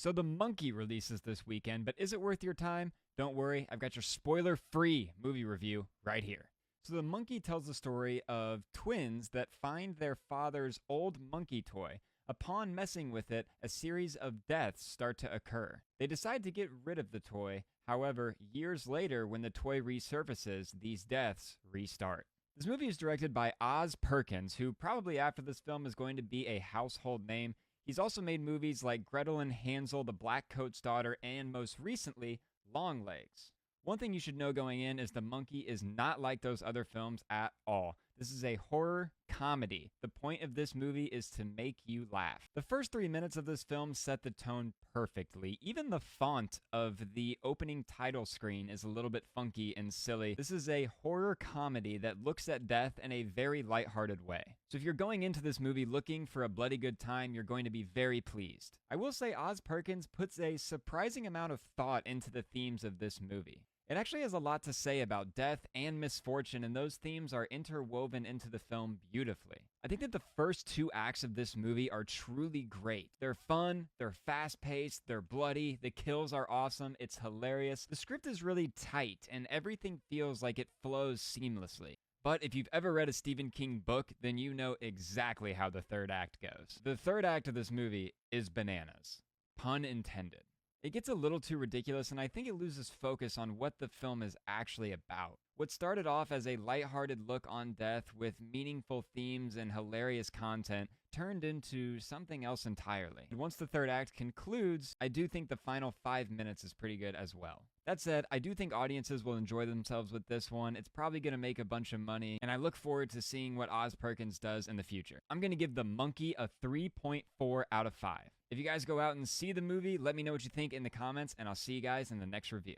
So The Monkey releases this weekend, but is it worth your time? Don't worry, I've got your spoiler-free movie review right here. So The Monkey tells the story of twins that find their father's old monkey toy. Upon messing with it, a series of deaths start to occur. They decide to get rid of the toy. However, years later, when the toy resurfaces, these deaths restart. This movie is directed by Oz Perkins, who probably after this film is going to be a household name. He's also made movies like Gretel and Hansel, The Black Coat's Daughter, and most recently, Longlegs. One thing you should know going in is The Monkey is not like those other films at all. This is a horror comedy. The point of this movie is to make you laugh. The first 3 minutes of this film set the tone perfectly. Even the font of the opening title screen is a little bit funky and silly. This is a horror comedy that looks at death in a very lighthearted way. So if you're going into this movie looking for a bloody good time, you're going to be very pleased. I will say Oz Perkins puts a surprising amount of thought into the themes of this movie. It actually has a lot to say about death and misfortune, and those themes are interwoven into the film beautifully. I think that the first 2 acts of this movie are truly great. They're fun, they're fast-paced, they're bloody, the kills are awesome, it's hilarious. The script is really tight, and everything feels like it flows seamlessly. But if you've ever read a Stephen King book, then you know exactly how the 3rd act goes. The 3rd act of this movie is bananas. Pun intended. It gets a little too ridiculous, and I think it loses focus on what the film is actually about. What started off as a lighthearted look on death with meaningful themes and hilarious content turned into something else entirely. And once the 3rd act concludes, I do think the final 5 minutes is pretty good as well. That said, I do think audiences will enjoy themselves with this one. It's probably going to make a bunch of money, and I look forward to seeing what Oz Perkins does in the future. I'm going to give The Monkey a 3.4 out of 5. If you guys go out and see the movie, let me know what you think in the comments, and I'll see you guys in the next review.